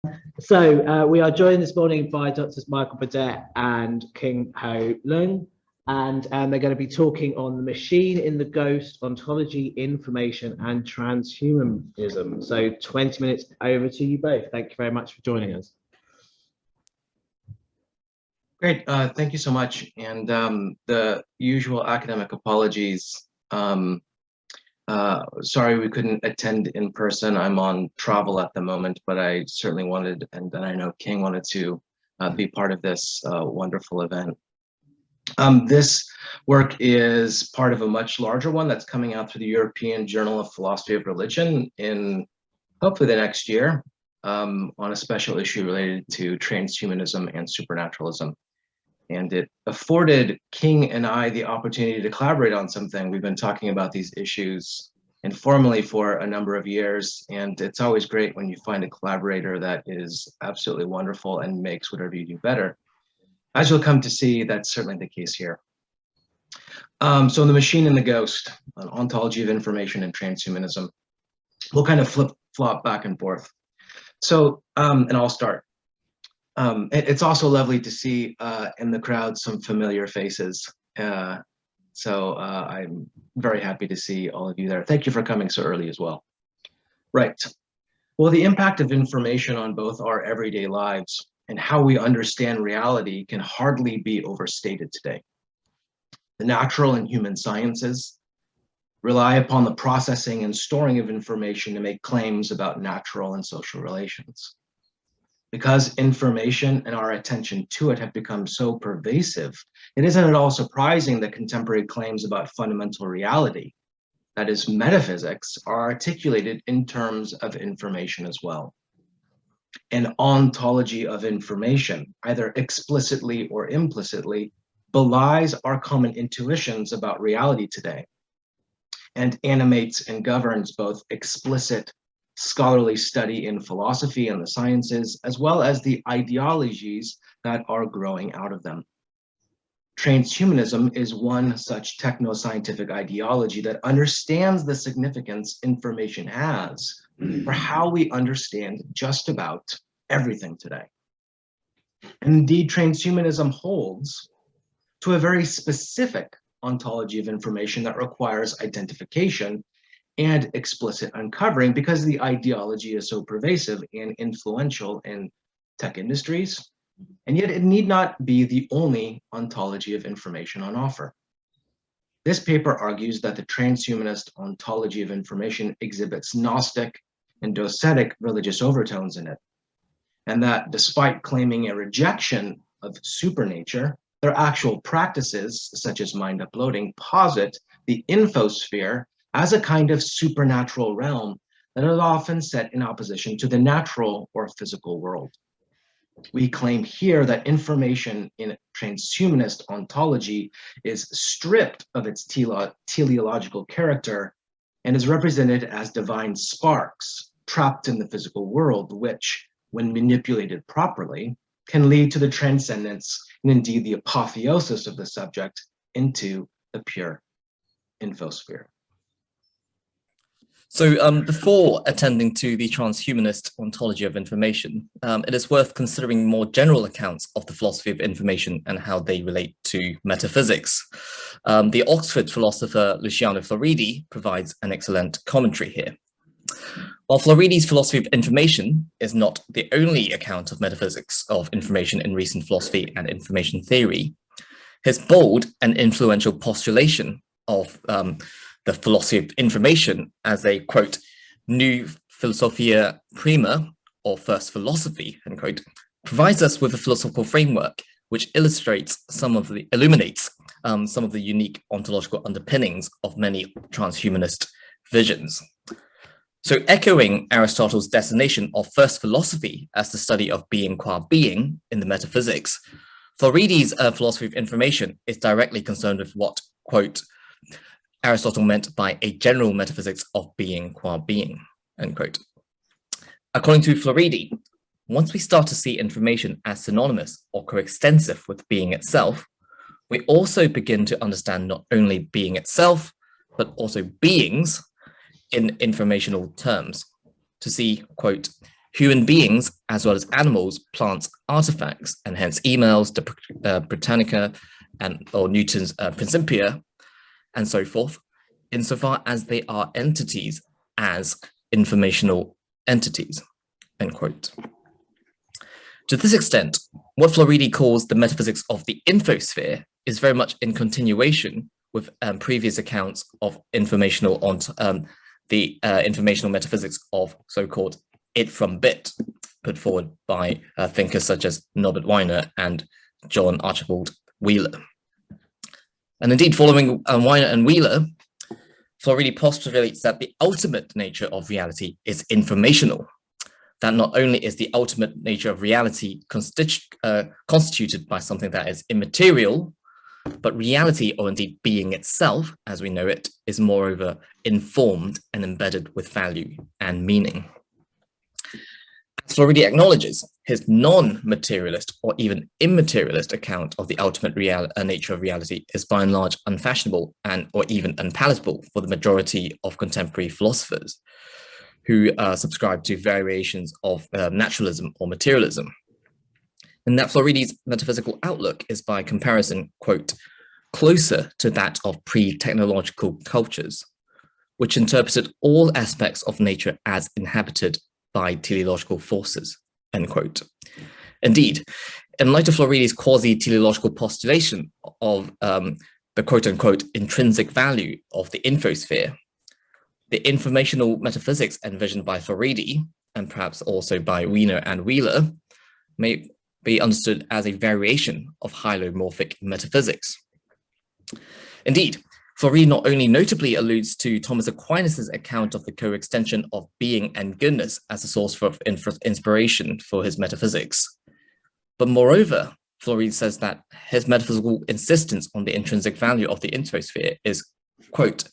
We are joined this morning by Drs. Michael Burdett and King Ho Leung, and they're going to be talking on the machine in the ghost, ontology, information, and transhumanism. So 20 minutes over to you both. Thank you very much for joining us. Great, thank you so much. And the usual academic apologies. Sorry we couldn't attend in person. I'm on travel at the moment, but I certainly wanted, and I know King wanted to be part of this wonderful event. This work is part of a much larger one that's coming out through the European Journal of Philosophy of Religion in hopefully the next year on a special issue related to transhumanism and supernaturalism. And it afforded King and I the opportunity to collaborate on something. We've been talking about these issues informally for a number of years, and it's always great when you find a collaborator that is absolutely wonderful and makes whatever you do better. As you'll come to see, that's certainly the case here. So the machine and the ghost, an ontology of information and transhumanism. We'll kind of flip-flop back and forth. So, and I'll start. It's also lovely to see in the crowd some familiar faces. So I'm very happy to see all of you there. Thank you for coming so early as well. Right. Well, the impact of information on both our everyday lives and how we understand reality can hardly be overstated today. The natural and human sciences rely upon the processing and storing of information to make claims about natural and social relations. Because information and our attention to it have become so pervasive, it isn't at all surprising that contemporary claims about fundamental reality, that is metaphysics, are articulated in terms of information as well. An ontology of information, either explicitly or implicitly, belies our common intuitions about reality today and animates and governs both explicit scholarly study in philosophy and the sciences, as well as the ideologies that are growing out of them. Transhumanism is one such techno-scientific ideology that understands the significance information has for how we understand just about everything today. And indeed, transhumanism holds to a very specific ontology of information that requires identification and explicit uncovering because the ideology is so pervasive and influential in tech industries, and yet it need not be the only ontology of information on offer. This paper argues that the transhumanist ontology of information exhibits Gnostic and docetic religious overtones in it, and that despite claiming a rejection of supernature, their actual practices, such as mind uploading, posit the infosphere as a kind of supernatural realm that is often set in opposition to the natural or physical world. We claim here that information in transhumanist ontology is stripped of its teleological character and is represented as divine sparks trapped in the physical world, which, when manipulated properly, can lead to the transcendence and indeed the apotheosis of the subject into the pure infosphere. So before attending to the transhumanist ontology of information, it is worth considering more general accounts of the philosophy of information and how they relate to metaphysics. The Oxford philosopher Luciano Floridi provides an excellent commentary here. While Floridi's philosophy of information is not the only account of metaphysics of information in recent philosophy and information theory, his bold and influential postulation of the philosophy of information as a, quote, new philosophia prima, or first philosophy, end quote, provides us with a philosophical framework which illuminates some of the unique ontological underpinnings of many transhumanist visions. So echoing Aristotle's designation of first philosophy as the study of being qua being in the metaphysics, Floridi's philosophy of information is directly concerned with what, quote, Aristotle meant by a general metaphysics of being qua being, end quote. According to Floridi, once we start to see information as synonymous or coextensive with being itself, we also begin to understand not only being itself, but also beings in informational terms, to see, quote, human beings, as well as animals, plants, artifacts, and hence emails, Britannica, or Newton's Principia, and so forth, insofar as they are entities as informational entities, end quote. To this extent, what Floridi calls the metaphysics of the infosphere is very much in continuation with previous accounts of informational informational metaphysics of so-called it from bit, put forward by thinkers such as Norbert Wiener and John Archibald Wheeler. And indeed, following Wiener and Wheeler, Floridi postulates that the ultimate nature of reality is informational, that not only is the ultimate nature of reality constituted by something that is immaterial, but reality, or indeed being itself, as we know it, is moreover informed and embedded with value and meaning. As Floridi acknowledges, his non-materialist or even immaterialist account of the ultimate nature of reality is by and large unfashionable or even unpalatable for the majority of contemporary philosophers who subscribe to variations of naturalism or materialism. And that Floridi's metaphysical outlook is by comparison, quote, closer to that of pre-technological cultures, which interpreted all aspects of nature as inhabited by teleological forces, end quote. Indeed, in light of Floridi's quasi-teleological postulation of the quote-unquote intrinsic value of the infosphere, the informational metaphysics envisioned by Floridi, and perhaps also by Wiener and Wheeler, may be understood as a variation of hylomorphic metaphysics. Indeed, Floridi not only notably alludes to Thomas Aquinas' account of the coextension of being and goodness as a source for inspiration for his metaphysics, but moreover, Floridi says that his metaphysical insistence on the intrinsic value of the infosphere is, quote,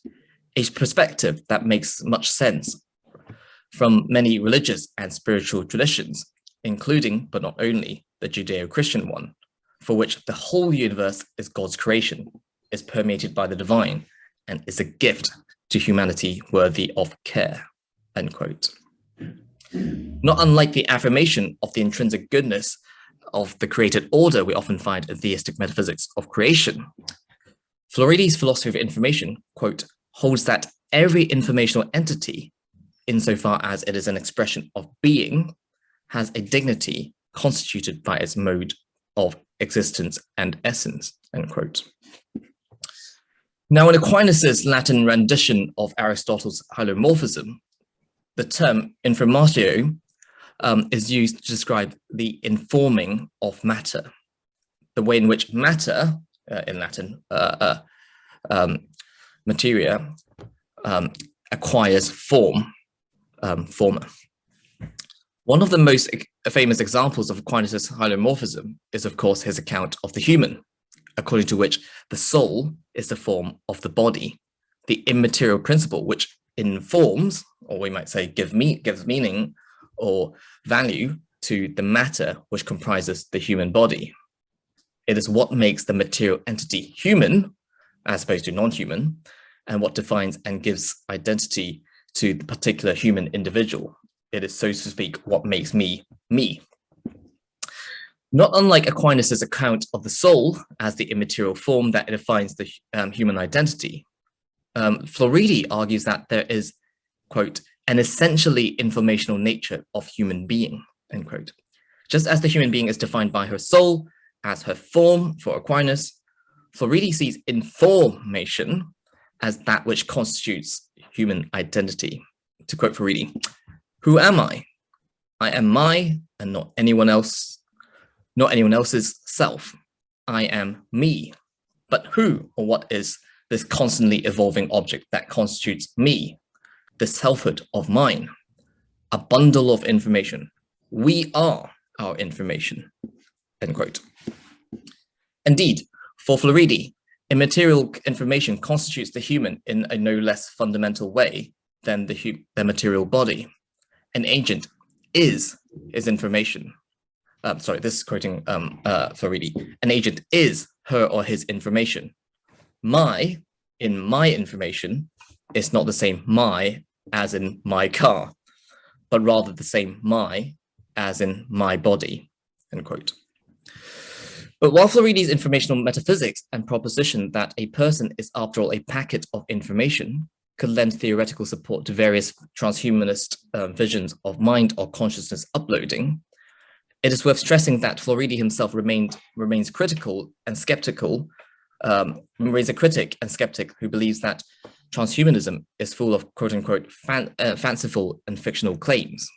a perspective that makes much sense from many religious and spiritual traditions, including, but not only, the Judeo-Christian one, for which the whole universe is God's creation, is permeated by the divine, and is a gift to humanity worthy of care, end quote. Not unlike the affirmation of the intrinsic goodness of the created order we often find in theistic metaphysics of creation, Floridi's philosophy of information, quote, holds that every informational entity, insofar as it is an expression of being, has a dignity constituted by its mode of existence and essence, end quote. Now, in Aquinas' Latin rendition of Aristotle's hylomorphism, the term informatio is used to describe the informing of matter, the way in which matter, in Latin, materia, acquires form, forma. One of the most famous examples of Aquinas' hylomorphism is, of course, his account of the human, according to which the soul is the form of the body, the immaterial principle which informs, or we might say gives meaning or value to the matter which comprises the human body. It is what makes the material entity human, as opposed to non-human, and what defines and gives identity to the particular human individual. It is, so to speak, what makes me, me. Not unlike Aquinas' account of the soul as the immaterial form that defines the human identity, Floridi argues that there is, quote, an essentially informational nature of human being, end quote. Just as the human being is defined by her soul as her form for Aquinas, Floridi sees information as that which constitutes human identity. To quote Floridi, who am I? I am my and not anyone else, not anyone else's self. I am me. But who or what is this constantly evolving object that constitutes me, the selfhood of mine? A bundle of information. We are our information, end quote. Indeed, for Floridi, immaterial information constitutes the human in a no less fundamental way than the material body. An agent is his information. Sorry, this is quoting Floridi. An agent is her or his information. My, in my information, is not the same my as in my car. but rather the same my, as in my body, end quote. But while Floridi's informational metaphysics and proposition that a person is after all a packet of information could lend theoretical support to various transhumanist visions of mind or consciousness uploading, it is worth stressing that Floridi himself remains critical and skeptical, remains a critic and skeptic who believes that transhumanism is full of quote unquote fanciful and fictional claims,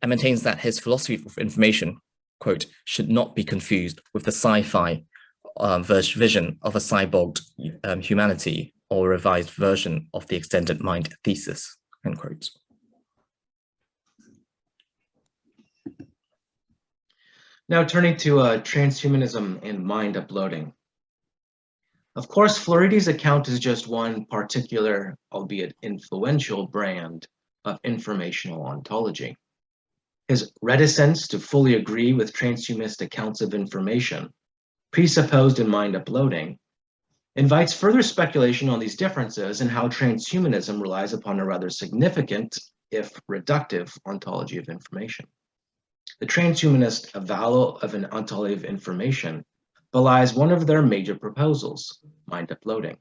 and maintains that his philosophy of information, quote, should not be confused with the sci-fi vision of a cyborged humanity or a revised version of the extended mind thesis, end quote. Now turning to transhumanism and mind uploading. Of course, Floridi's account is just one particular, albeit influential, brand of informational ontology. His reticence to fully agree with transhumanist accounts of information, presupposed in mind uploading, invites further speculation on these differences and how transhumanism relies upon a rather significant, if reductive, ontology of information. The transhumanist avowal of an ontology of information belies one of their major proposals, mind uploading.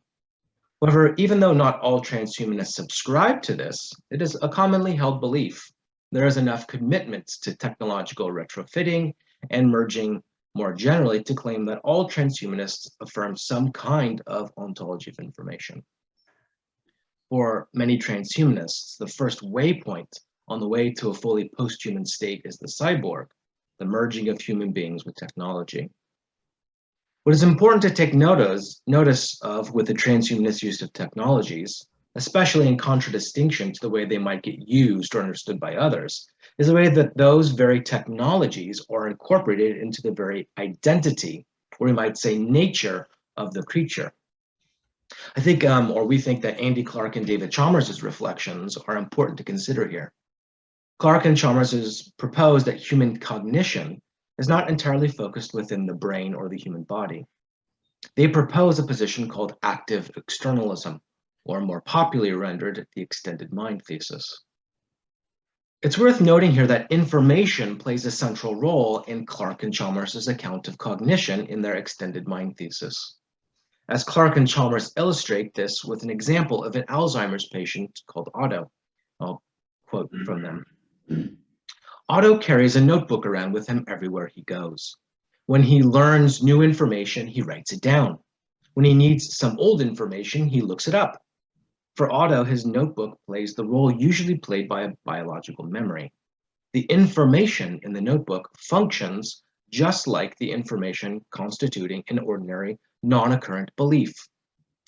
However, even though not all transhumanists subscribe to this, it is a commonly held belief there is enough commitment to technological retrofitting and merging more generally to claim that all transhumanists affirm some kind of ontology of information. For many transhumanists, the first waypoint on the way to a fully post-human state is the cyborg, the merging of human beings with technology. What is important to take notice of with the transhumanist use of technologies, especially in contradistinction to the way they might get used or understood by others, is the way that those very technologies are incorporated into the very identity, or we might say nature, of the creature. I think, we think that Andy Clark and David Chalmers' reflections are important to consider here. Clark and Chalmers propose that human cognition is not entirely focused within the brain or the human body. They propose a position called active externalism, or more popularly rendered, the extended mind thesis. It's worth noting here that information plays a central role in Clark and Chalmers' account of cognition in their extended mind thesis. As Clark and Chalmers illustrate this with an example of an Alzheimer's patient called Otto. I'll quote from them. Otto carries a notebook around with him everywhere he goes. When he learns new information, he writes it down. When he needs some old information, he looks it up. For Otto, his notebook plays the role usually played by a biological memory. The information in the notebook functions just like the information constituting an ordinary, non-occurrent belief.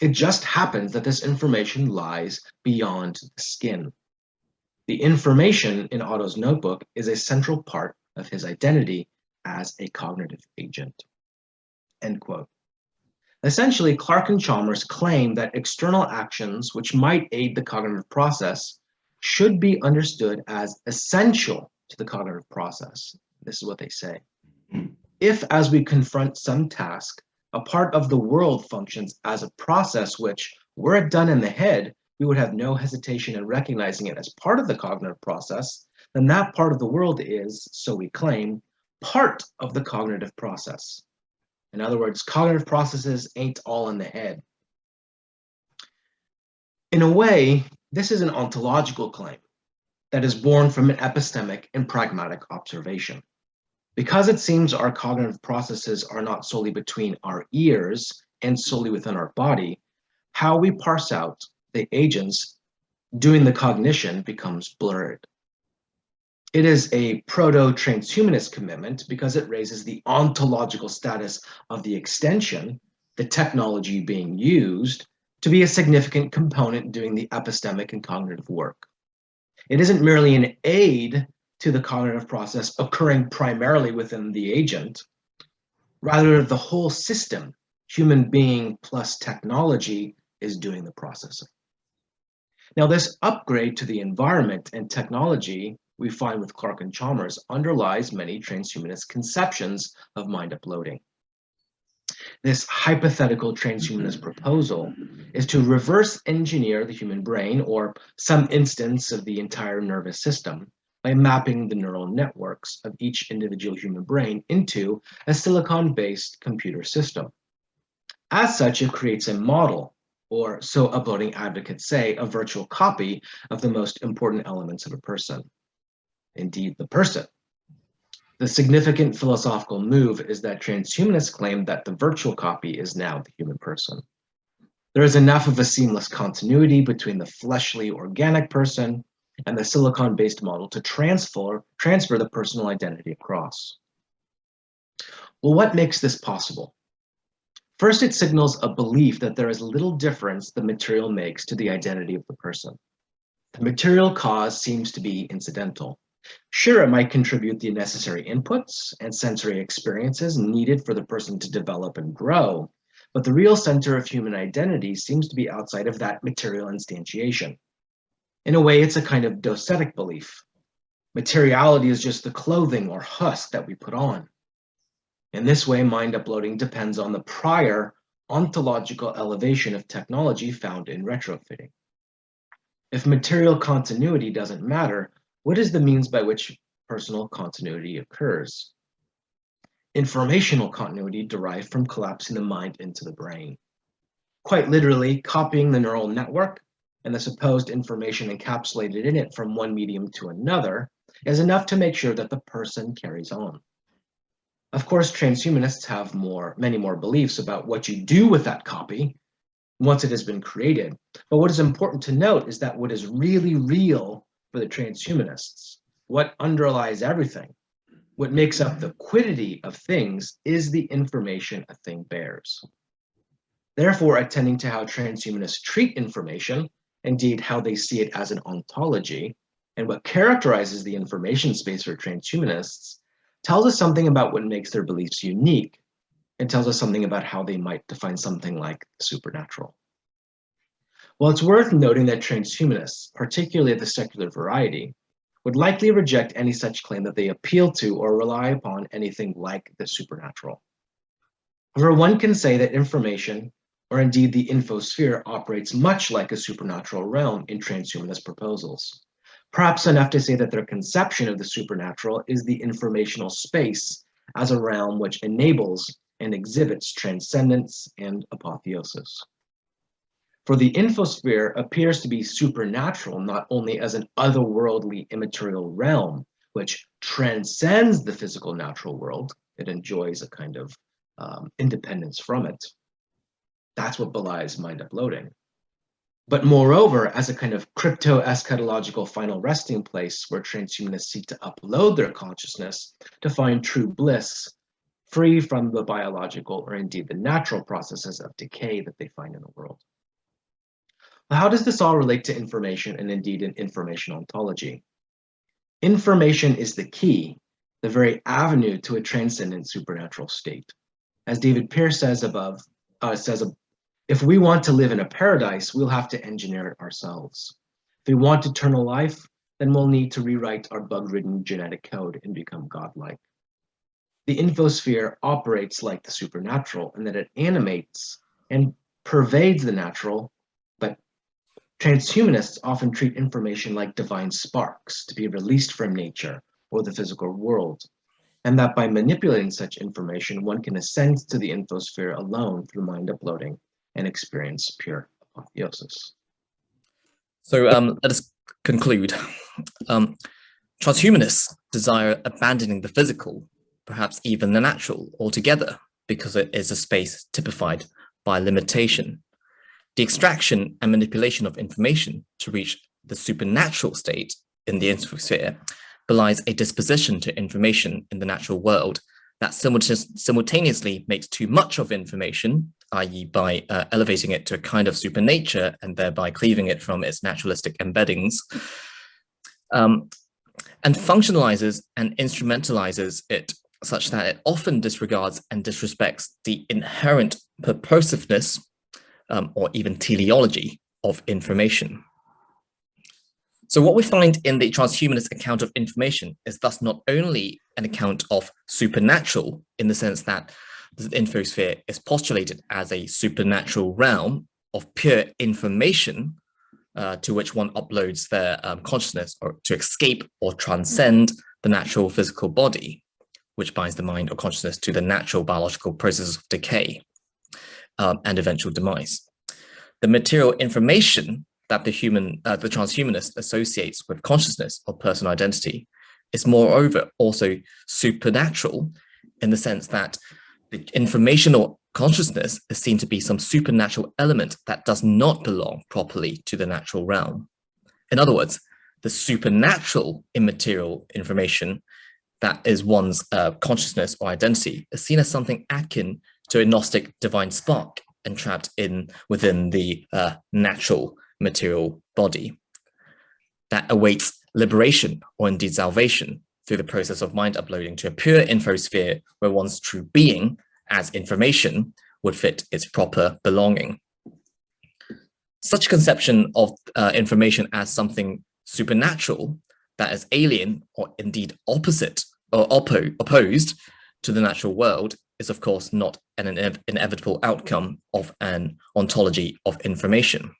It just happens that this information lies beyond the skin. The information in Otto's notebook is a central part of his identity as a cognitive agent. End quote. Essentially, Clark and Chalmers claim that external actions which might aid the cognitive process should be understood as essential to the cognitive process. This is what they say. If, as we confront some task, a part of the world functions as a process which, were it done in the head, we would have no hesitation in recognizing it as part of the cognitive process, then that part of the world is, so we claim, part of the cognitive process. In other words, cognitive processes ain't all in the head. In a way, this is an ontological claim that is born from an epistemic and pragmatic observation. Because it seems our cognitive processes are not solely between our ears and solely within our body, how we parse out the agents doing the cognition becomes blurred. It is a proto-transhumanist commitment because it raises the ontological status of the extension, the technology being used, to be a significant component doing the epistemic and cognitive work. It isn't merely an aid to the cognitive process occurring primarily within the agent. Rather, the whole system, human being plus technology, is doing the processing. Now, this upgrade to the environment and technology we find with Clark and Chalmers underlies many transhumanist conceptions of mind uploading. This hypothetical transhumanist proposal is to reverse engineer the human brain, or some instance of the entire nervous system, by mapping the neural networks of each individual human brain into a silicon-based computer system. As such, it creates a model, or so uploading advocates say, a virtual copy of the most important elements of a person. Indeed, the person. The significant philosophical move is that transhumanists claim that the virtual copy is now the human person. There is enough of a seamless continuity between the fleshly, organic person and the silicon-based model to transfer the personal identity across. Well, what makes this possible? First, it signals a belief that there is little difference the material makes to the identity of the person. The material cause seems to be incidental. Sure, it might contribute the necessary inputs and sensory experiences needed for the person to develop and grow, but the real center of human identity seems to be outside of that material instantiation. In a way, it's a kind of docetic belief. Materiality is just the clothing or husk that we put on. In this way, mind uploading depends on the prior ontological elevation of technology found in retrofitting. If material continuity doesn't matter, what is the means by which personal continuity occurs? Informational continuity derived from collapsing the mind into the brain. Quite literally, copying the neural network and the supposed information encapsulated in it from one medium to another is enough to make sure that the person carries on. Of course, transhumanists have many more beliefs about what you do with that copy once it has been created. But what is important to note is that what is really real for the transhumanists, what underlies everything, what makes up the quiddity of things is the information a thing bears. Therefore, attending to how transhumanists treat information, indeed how they see it as an ontology, and what characterizes the information space for transhumanists, tells us something about what makes their beliefs unique. It tells us something about how they might define something like the supernatural. Well, it's worth noting that transhumanists, particularly the secular variety, would likely reject any such claim that they appeal to or rely upon anything like the supernatural. However, one can say that information, or indeed the infosphere, operates much like a supernatural realm in transhumanist proposals. Perhaps enough to say that their conception of the supernatural is the informational space as a realm which enables and exhibits transcendence and apotheosis. For the infosphere appears to be supernatural not only as an otherworldly immaterial realm which transcends the physical natural world, it enjoys a kind of independence from it. That's what belies mind uploading. But moreover, as a kind of crypto-eschatological final resting place where transhumanists seek to upload their consciousness to find true bliss, free from the biological or indeed the natural processes of decay that they find in the world. How does this all relate to information and indeed an information ontology? Information is the key, the very avenue to a transcendent supernatural state. As David Pearce says above, if we want to live in a paradise, we'll have to engineer it ourselves. If we want eternal life, then we'll need to rewrite our bug-ridden genetic code and become godlike. The infosphere operates like the supernatural in that it animates and pervades the natural, but transhumanists often treat information like divine sparks to be released from nature or the physical world, and that by manipulating such information, one can ascend to the infosphere alone through mind uploading and experience pure apotheosis. So let us conclude. Transhumanists desire abandoning the physical, perhaps even the natural altogether, because it is a space typified by limitation. The extraction and manipulation of information to reach the supernatural state in the infosphere belies a disposition to information in the natural world that simultaneously makes too much of information, i.e. by elevating it to a kind of supernature and thereby cleaving it from its naturalistic embeddings, and functionalizes and instrumentalizes it such that it often disregards and disrespects the inherent purposiveness or even teleology of information. So what we find in the transhumanist account of information is thus not only an account of supernatural in the sense that the infosphere is postulated as a supernatural realm of pure information, to which one uploads their consciousness, or to escape or transcend the natural physical body, which binds the mind or consciousness to the natural biological processes of decay and eventual demise. The material information that the transhumanist associates with consciousness or personal identity is moreover also supernatural, in the sense that the informational consciousness is seen to be some supernatural element that does not belong properly to the natural realm. In other words, the supernatural immaterial information that is one's consciousness or identity is seen as something akin to a Gnostic divine spark entrapped within the natural material body that awaits liberation or indeed salvation through the process of mind uploading to a pure infosphere where one's true being as information would fit its proper belonging. Such conception of information as something supernatural that is alien or indeed opposite or opposed to the natural world is of course not an inevitable outcome of an ontology of information.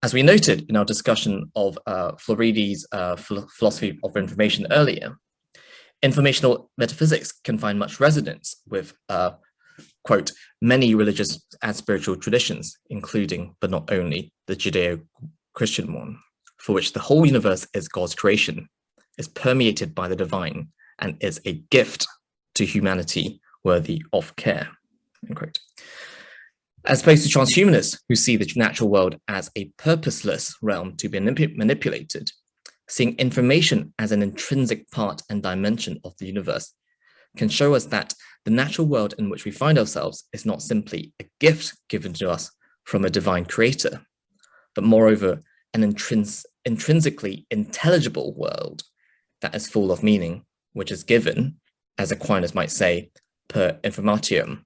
As we noted in our discussion of Floridi's philosophy of information earlier, informational metaphysics can find much resonance with, quote, many religious and spiritual traditions, including, but not only, the Judeo-Christian one, for which the whole universe is God's creation, is permeated by the divine, and is a gift to humanity worthy of care, end quote. As opposed to transhumanists who see the natural world as a purposeless realm to be manipulated, seeing information as an intrinsic part and dimension of the universe can show us that the natural world in which we find ourselves is not simply a gift given to us from a divine creator, but moreover, an intrinsically intelligible world that is full of meaning, which is given, as Aquinas might say, per informationem,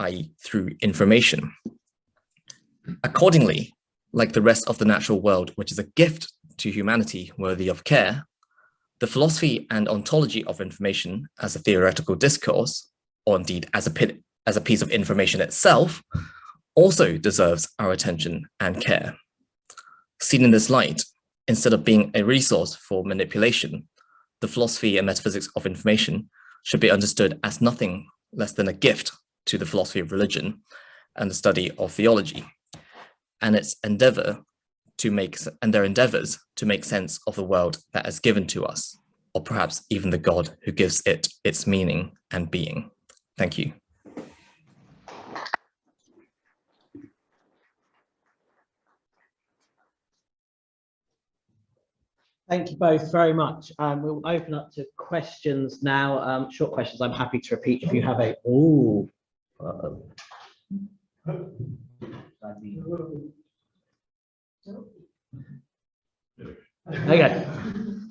i.e. through information. Accordingly, like the rest of the natural world, which is a gift to humanity worthy of care, the philosophy and ontology of information as a theoretical discourse, or indeed as a piece of information itself, also deserves our attention and care. Seen in this light, instead of being a resource for manipulation, the philosophy and metaphysics of information should be understood as nothing less than a gift to the philosophy of religion and the study of theology, and their endeavors to make sense of the world that is given to us, or perhaps even the God who gives it its meaning and being. Thank you. Thank you both very much. We'll open up to questions now. Short questions. I'm happy to repeat if you have a. Ooh. Okay.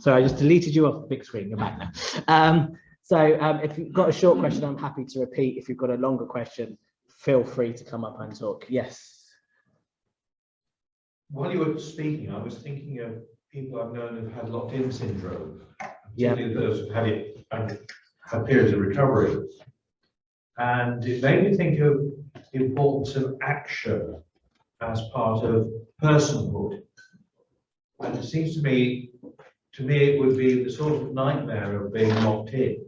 Sorry, I just deleted you off the big screen. You're back now. If you've got a short question, I'm happy to repeat. If you've got a longer question, feel free to come up and talk. Yes. While you were speaking, I was thinking of people I've known who've had locked-in syndrome, particularly those who've had it and had periods of recovery. And it made me think of the importance of action as part of personhood. And it seems to me it would be the sort of nightmare of being locked in,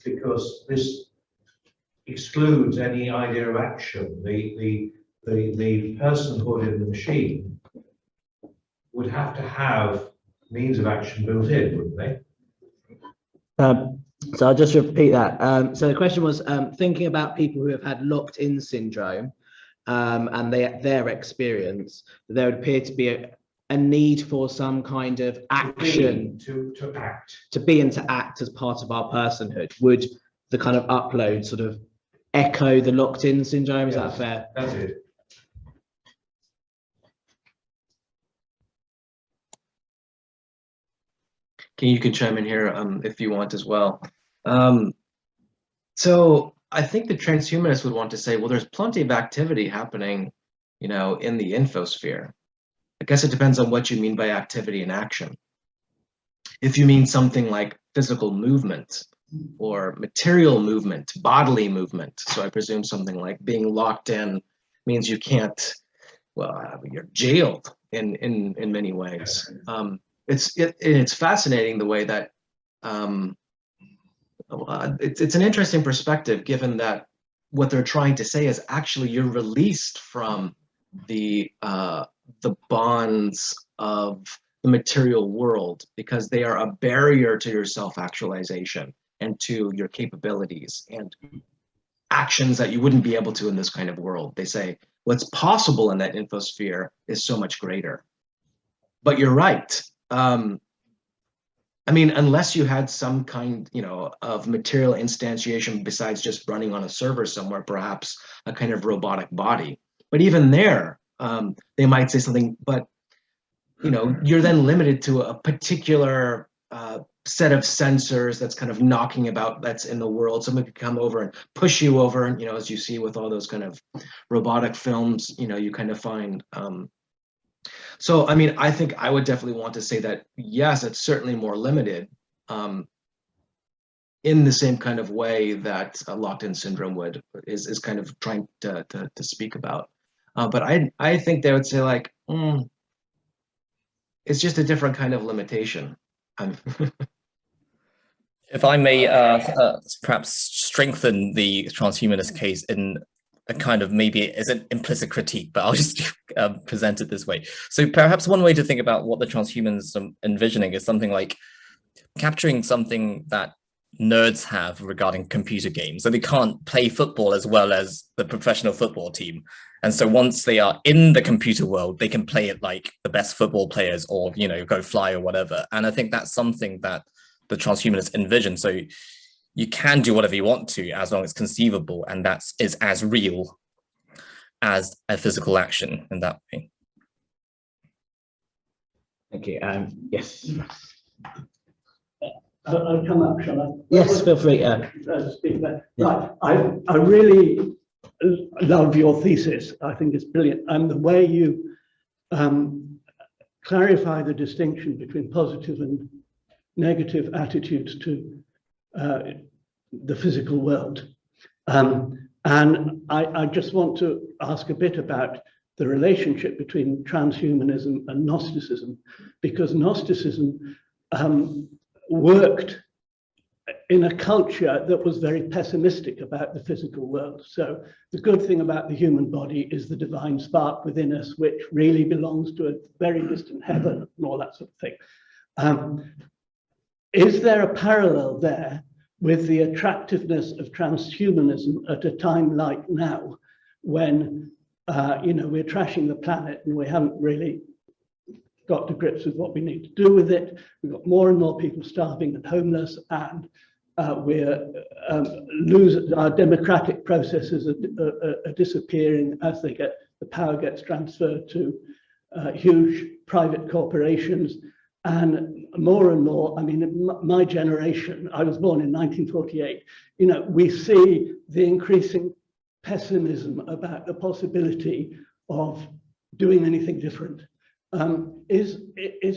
because this excludes any idea of action. The personhood in the machine would have to have means of action built in, wouldn't they? So I'll just repeat that. So the question was thinking about people who have had locked-in syndrome and their experience, there would appear to be a need for some kind of action to act. To be and to act as part of our personhood. Would the kind of upload sort of echo the locked-in syndrome? Is that fair? That's it. You can chime in here if you want as well. So I think the transhumanists would want to say, well, there's plenty of activity happening, in the infosphere. I guess it depends on what you mean by activity and action. If you mean something like physical movement, or material movement, bodily movement. So I presume something like being locked in means you can't, well, you're jailed in many ways. It's fascinating the way that it's an interesting perspective, given that what they're trying to say is actually you're released from the bonds of the material world, because they are a barrier to your self-actualization and to your capabilities and actions that you wouldn't be able to in this kind of world. They say what's possible in that infosphere is so much greater. But you're right. I mean, unless you had some kind, of material instantiation besides just running on a server somewhere, perhaps a kind of robotic body. But even there, they might say something, but you're then limited to a particular set of sensors that's kind of knocking about, that's in the world. Someone could come over and push you over, and as you see with all those kind of robotic films, you kind of find. So, I mean, I think I would definitely want to say that, yes, it's certainly more limited in the same kind of way that locked-in syndrome is kind of trying to speak about. But I think they would say, like, it's just a different kind of limitation. If I may perhaps strengthen the transhumanist case in a kind of, maybe it's an implicit critique, but I'll just present it this way. So perhaps one way to think about what the transhumanists are envisioning is something like capturing something that nerds have regarding computer games. So they can't play football as well as the professional football team. And so once they are in the computer world, they can play it like the best football players, or, go fly or whatever. And I think that's something that the transhumanists envision. So you can do whatever you want to, as long as it's conceivable, and that is as real as a physical action in that way. Thank you. Yes. I'll come up, shall I? Yes, feel free. Speak there. Right. I really love your thesis. I think it's brilliant. And the way you clarify the distinction between positive and negative attitudes to the physical world. And I just want to ask a bit about the relationship between transhumanism and Gnosticism, because Gnosticism worked in a culture that was very pessimistic about the physical world. So the good thing about the human body is the divine spark within us, which really belongs to a very distant heaven and all that sort of thing. Is there a parallel there with the attractiveness of transhumanism at a time like now, when we're trashing the planet and we haven't really got to grips with what we need to do with it? We've got more and more people starving and homeless, and we're losing our democratic processes are disappearing as the power gets transferred to huge private corporations. And more, I mean, my generation, I was born in 1948, we see the increasing pessimism about the possibility of doing anything different. Is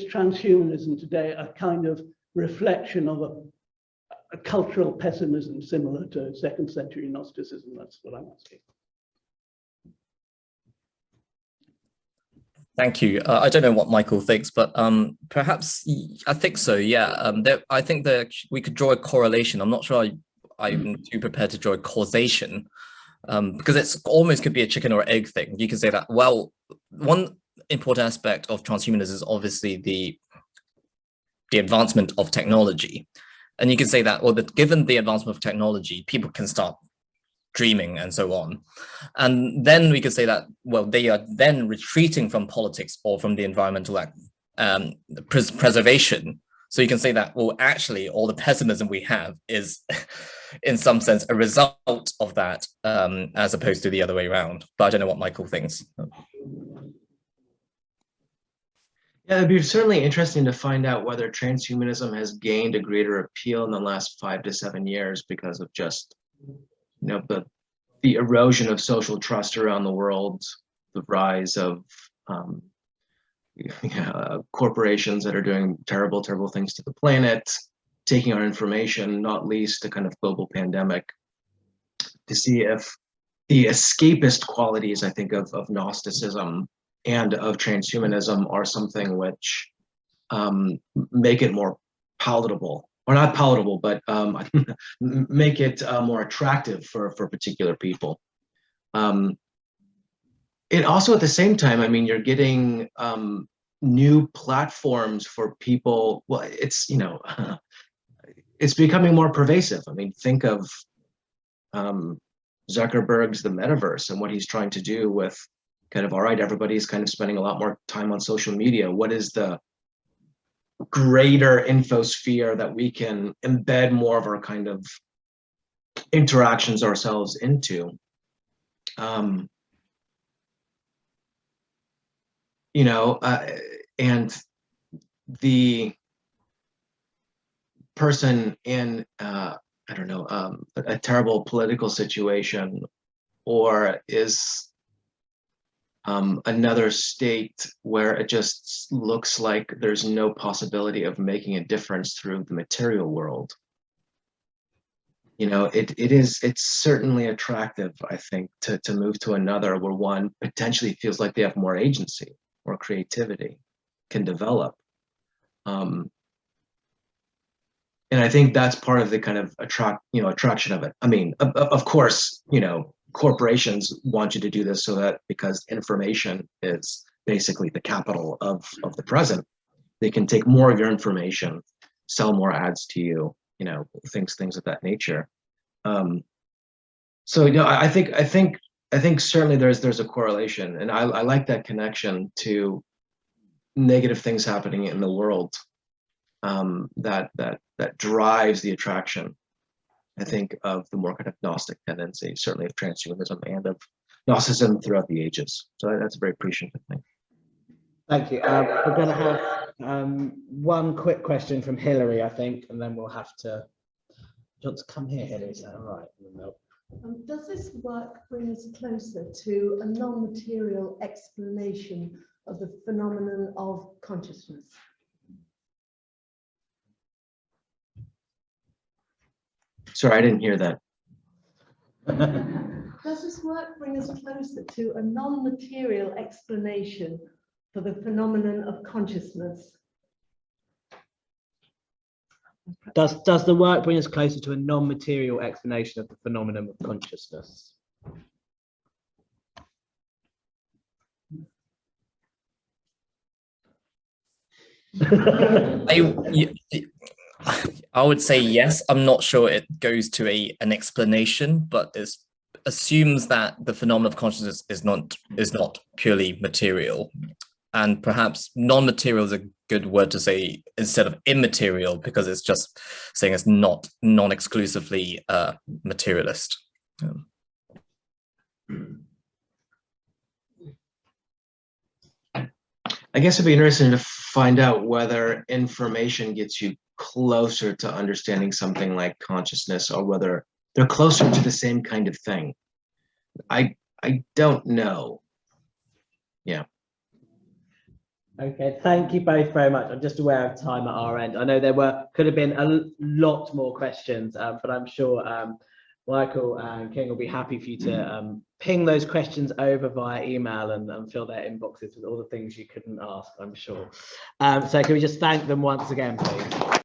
transhumanism today a kind of reflection of a cultural pessimism similar to second century Gnosticism? That's what I'm asking. Thank you. I don't know what Michael thinks, but perhaps I think so. Yeah, I think that we could draw a correlation. I'm not sure I'm too prepared to draw a causation, because it's almost could be a chicken or egg thing. You can say that, well, one important aspect of transhumanism is obviously the advancement of technology, and you can say that, well, given the advancement of technology, people can start dreaming and so on. And then we could say that, well, they are then retreating from politics or from the environmental preservation. So you can say that, well, actually, all the pessimism we have is, in some sense, a result of that, as opposed to the other way around. But I don't know what Michael thinks. Yeah, it'd be certainly interesting to find out whether transhumanism has gained a greater appeal in the last 5 to 7 years because of just the erosion of social trust around the world, the rise of corporations that are doing terrible things to the planet, taking our information, not least the kind of global pandemic, to see if the escapist qualities, I think, of Gnosticism and of transhumanism are something which make it more palatable, or not palatable, but make it more attractive for particular people. It also, at the same time, I mean, you're getting new platforms for people. Well, it's, you know, it's becoming more pervasive. I mean, think of Zuckerberg's the metaverse and what he's trying to do with kind of, all right, everybody's kind of spending a lot more time on social media. What is the greater infosphere that we can embed more of our kind of interactions ourselves into? You know, and the person in, I don't know, a terrible political situation, or is another state where it just looks like there's no possibility of making a difference through the material world. You know, it's certainly attractive, I think, to move to another where one potentially feels like they have more agency, more creativity, can develop. And I think that's part of the kind of attraction of it. I mean, of course, you know, corporations want you to do this so that, because information is basically the capital of the present, they can take more of your information, sell more ads to you, you know, things of that nature. So, you know, I think certainly there's a correlation, and I like that connection to negative things happening in the world, that drives the attraction, I think, of the more kind of Gnostic tendency, certainly of transhumanism and of Gnosticism throughout the ages. So that's a very appreciative thing. Thank you. We're going to have one quick question from Hilary, I think, and then we'll have to. Do you want to come here, Hilary? Is that all right? No. Does this work bring us closer to a non-material explanation of the phenomenon of consciousness? Sorry, I didn't hear that. Does this work bring us closer to a non-material explanation for the phenomenon of consciousness? Does the work bring us closer to a non-material explanation of the phenomenon of consciousness? I would say yes. I'm not sure it goes to an explanation, but it assumes that the phenomenon of consciousness is not purely material, and perhaps non-material is a good word to say instead of immaterial, because it's just saying it's not non-exclusively materialist. I guess it'd be interesting to find out whether information gets you closer to understanding something like consciousness, or whether they're closer to the same kind of thing. I don't know. Yeah. Okay, thank you both very much. I'm just aware of time at our end. I know there could have been a lot more questions, but I'm sure Michael and King will be happy for you to ping those questions over via email and fill their inboxes with all the things you couldn't ask, I'm sure. So can we just thank them once again, please?